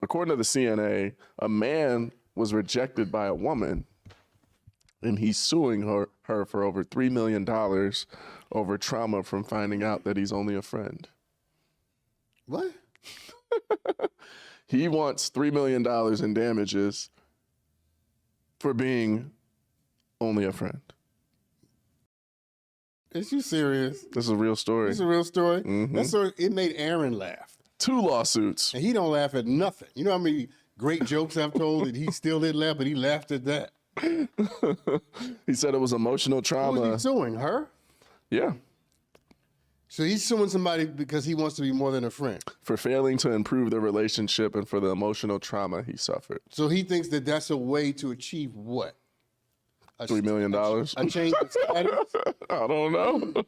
according to the CNA, a man was rejected by a woman, and he's suing her for over $3 million over trauma from finding out that he's only a friend. What? He wants $3 million in damages for being only a friend. Is you serious? This is a real story. This is a real story? Mm-hmm. That story, it made Aaron laugh. 2 lawsuits. And he don't laugh at nothing. You know how many great jokes I've told that he still didn't laugh, but he laughed at that. He said it was emotional trauma. Who was he suing? Her? Yeah. So he's suing somebody because he wants to be more than a friend. For failing to improve their relationship and for the emotional trauma he suffered. So he thinks that that's a way to achieve what? $3 million? A change in status? I don't know.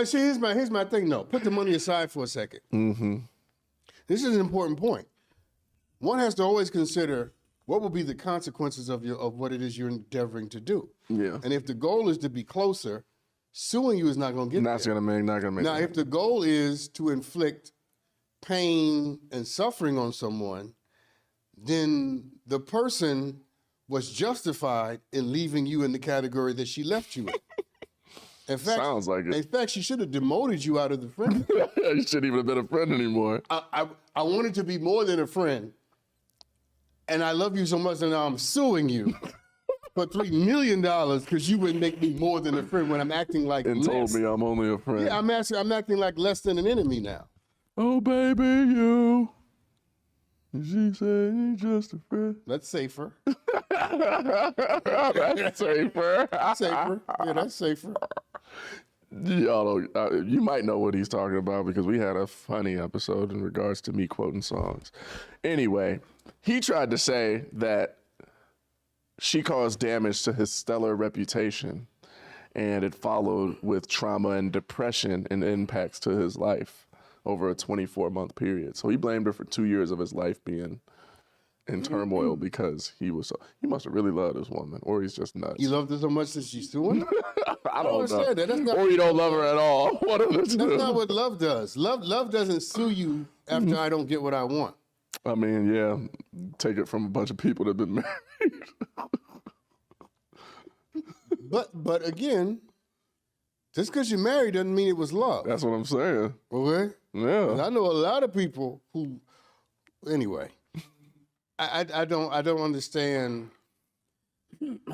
See, here's my thing. No, put the money aside for a second. Mm-hmm. This is an important point. One has to always consider what will be the consequences of what it is you're endeavoring to do. Yeah. And if the goal is to be closer, suing you is not going to get there. Not gonna make. Now, if the goal is to inflict pain and suffering on someone, then the person was justified in leaving you in the category that she left you in. In fact, sounds like it. In fact, she should have demoted you out of the friend. You shouldn't even have been a friend anymore. I wanted to be more than a friend, and I love you so much that now I'm suing you for $3 million because you wouldn't make me more than a friend when I'm acting like and less. Told me I'm only a friend. Yeah, I'm acting like less than an enemy now. Oh, baby, you. She said you're just a friend. That's safer. That's safer. Safer. Yeah, that's safer. Y'all don't, you might know what he's talking about because we had a funny episode in regards to me quoting songs. Anyway, he tried to say that she caused damage to his stellar reputation, and it followed with trauma and depression and impacts to his life over a 24-month period. So he blamed her for 2 years of his life being in turmoil because he must have really loved this woman, or he's just nuts. You loved her so much that she's suing? I don't know. That. That's not, or you don't love her at all. One of the two. That's not what love does. Love doesn't sue you after I don't get what I want. I mean, yeah, take it from a bunch of people that have been married. But again, just because you're married doesn't mean it was love. That's what I'm saying. Okay? Yeah. I know a lot of people who, anyway, I don't understand.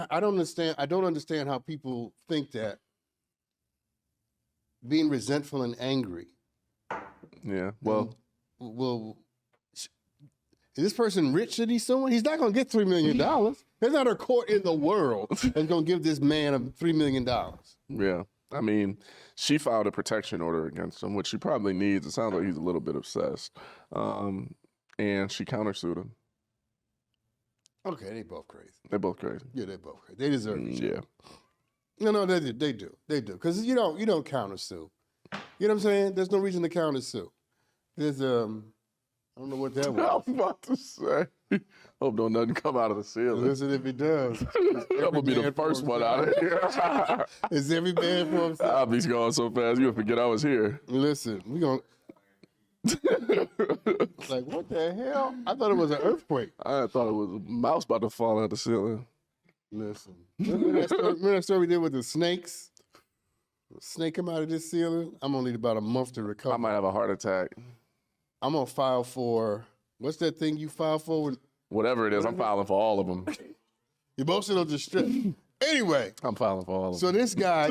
I don't understand how people think that being resentful and angry. Yeah. Well, is this person rich that he's suing? He's not going to get $3 million. There's not a court in the world that's going to give this man $3 million. Yeah. I mean, she filed a protection order against him, which she probably needs. It sounds like he's a little bit obsessed. And she countersued him. Okay, they both crazy. They're both crazy. Yeah, they're both crazy. They deserve it. Yeah. No, they do. Because you don't countersue. You know what I'm saying? There's no reason to countersue. There's I don't know what that was. I was about to say. Hope don't nothing come out of the ceiling. Listen, if it does, I'm gonna be the first one out of here. Is every man for himself? I'll be going so fast you'll forget I was here. Listen, we gonna. Like, what the hell? I thought it was an earthquake. I thought it was a mouse about to fall out of the ceiling. Listen, remember that story we did with the snakes? The snake come out of this ceiling. I'm gonna need about a month to recover. I might have a heart attack. I'm gonna file for, what's that thing you file for? Whatever it is, I'm filing for all of them. Emotional distress. Anyway. I'm filing for all of them. So this guy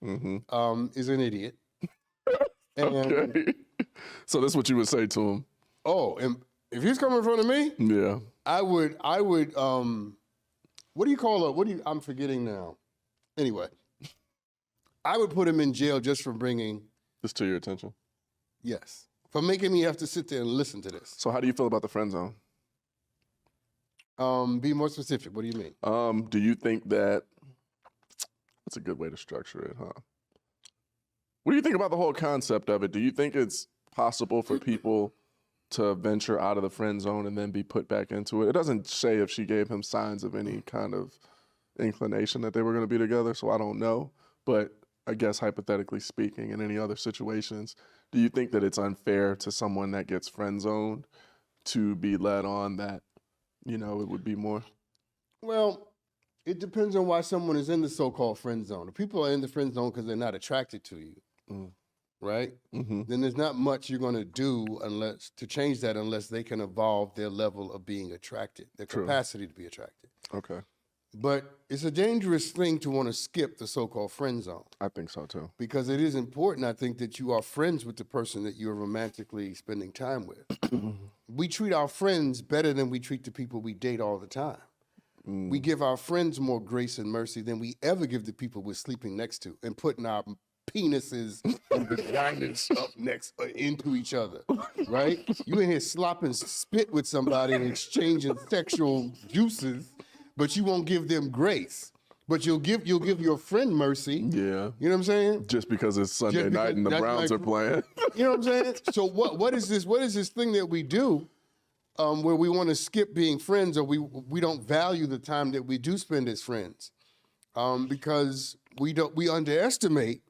mm-hmm. Is an idiot. And, okay. So that's what you would say to him. Oh, and if he's coming in front of me, yeah, I would, what do you call I'm forgetting now. Anyway, I would put him in jail just for bringing. This to your attention? Yes. For making me have to sit there and listen to this. So how do you feel about the friend zone? Be more specific. What do you mean? Do you think that's a good way to structure it, huh? What do you think about the whole concept of it? Do you think it's possible for people to venture out of the friend zone and then be put back into it? It doesn't say if she gave him signs of any kind of inclination that they were going to be together, so I don't know. But I guess hypothetically speaking, in any other situations, Do you think that it's unfair to someone that gets friend zoned to be led on that, it would be more? Well, it depends on why someone is in the so-called friend zone. If people are in the friend zone because they're not attracted to you, right? Mm-hmm. Then there's not much you're going to do to change that unless they can evolve their level of being attracted, their capacity to be attracted. Okay. But it's a dangerous thing to want to skip the so-called friend zone. I think so too. Because it is important, I think, that you are friends with the person that you're romantically spending time with. We treat our friends better than we treat the people we date all the time. We give our friends more grace and mercy than we ever give the people we're sleeping next to and putting our penises and vaginas up into each other, right? You in here slopping spit with somebody and exchanging sexual juices, but you won't give them grace. But you'll give your friend mercy. Yeah. You know what I'm saying? Just because it's Sunday night and the Browns are playing. You know what I'm saying? So what is this? What is this thing that we do where we want to skip being friends, or we don't value the time that we do spend as friends because we underestimate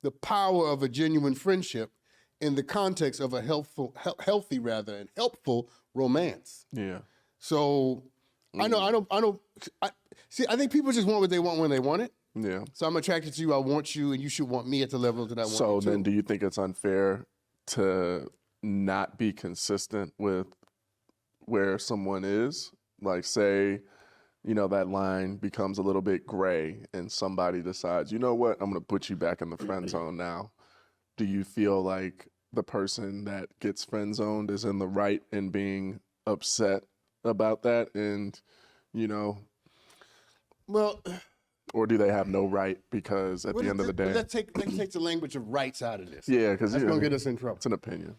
the power of a genuine friendship in the context of a healthy and helpful romance. Yeah. So I think people just want what they want when they want it. Yeah. So I'm attracted to you. I want you, and you should want me at the level that I want you So to. then, do you think it's unfair to not be consistent with where someone is? Like, say, that line becomes a little bit gray and somebody decides, you know what, I'm going to put you back in the friend zone now. Do you feel like the person that gets friend zoned is in the right in being upset about that? And, Well, or do they have no right because at the end of the day, let's take the language of rights out of this. Yeah, because that's going to get us in trouble. It's an opinion.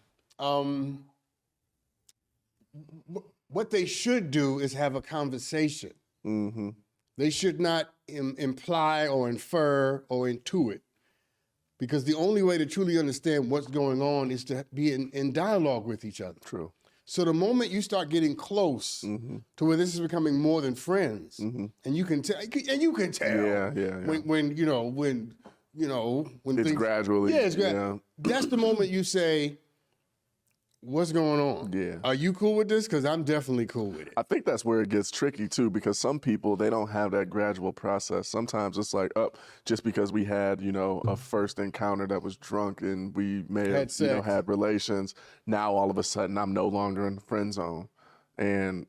What they should do is have a conversation. Mm-hmm. They should not imply or infer or intuit, because the only way to truly understand what's going on is to be in dialogue with each other. True. So the moment you start getting close to where this is becoming more than friends, and you can tell, when it's things, gradually, that's the moment you say, what's going on? Yeah. Are you cool with this? Because I'm definitely cool with it. I think that's where it gets tricky too, because some people, they don't have that gradual process. Sometimes it's like, just because we had, a first encounter that was drunk and we may have, had relations, now all of a sudden I'm no longer in the friend zone. And,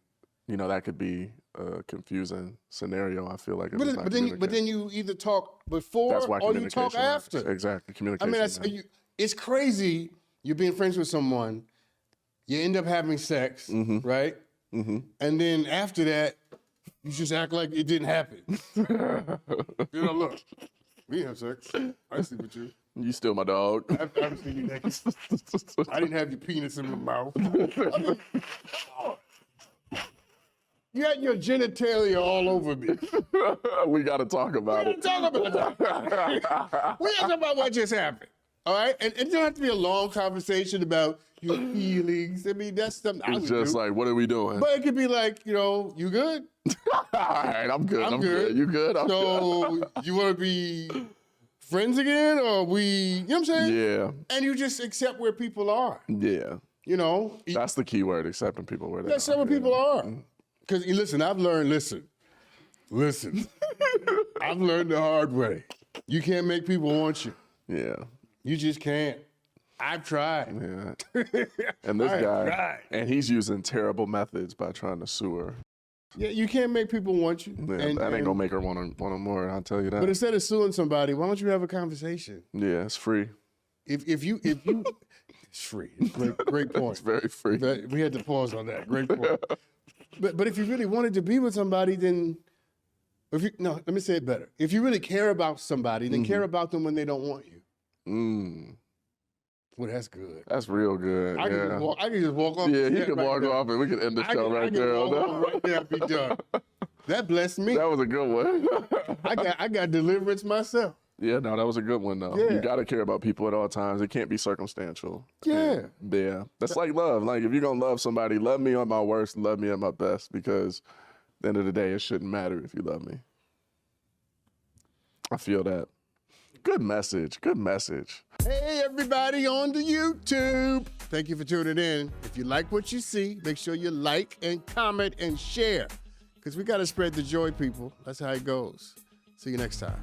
that could be a confusing scenario, I feel like. But then you either talk before or you talk after. Exactly, communication. I mean, it's crazy. You're being friends with someone, you end up having sex, right? Mm-hmm. And then after that, you just act like it didn't happen. Look, we have sex. I sleep with you. You still my dog. I haven't seen you naked. I didn't have your penis in my mouth. You had your genitalia all over me. We got to talk about it. We got to talk about what just happened. All right? And it doesn't have to be a long conversation about your feelings. I mean, that's something I would do. It's just like, what are we doing? But it could be like, you good? All right, I'm good. I'm good. You good? I'm good. You want to be friends again? Or you know what I'm saying? Yeah. And you just accept where people are. Yeah. That's the key word, accepting people where they are. Accept where people are. Because, listen, I've learned, listen. I've learned the hard way. You can't make people want you. Yeah. You just can't. I've tried. Yeah. And this guy, and he's using terrible methods by trying to sue her. Yeah, you can't make people want you. Yeah, that ain't gonna make her want him more, I'll tell you that. But instead of suing somebody, why don't you have a conversation? Yeah, it's free. If you it's free. Great point. It's very free. We had to pause on that. Great point. But if you really wanted to be with somebody, then let me say it better. If you really care about somebody, then care about them when they don't want you. Well, that's good. That's real good. I can just walk off. Yeah, he can walk off and we can end the show right there. Right there, be done. That blessed me. That was a good one. I got deliverance myself. Yeah, no, that was a good one though. Yeah. You got to care about people at all times. It can't be circumstantial. Yeah. Yeah. That's like love. Like if you're going to love somebody, love me on my worst, love me at my best, because at the end of the day, it shouldn't matter if you love me. I feel that. Good message. Good message. Hey, everybody on the YouTube. Thank you for tuning in. If you like what you see, make sure you like and comment and share, because we got to spread the joy, people. That's how it goes. See you next time.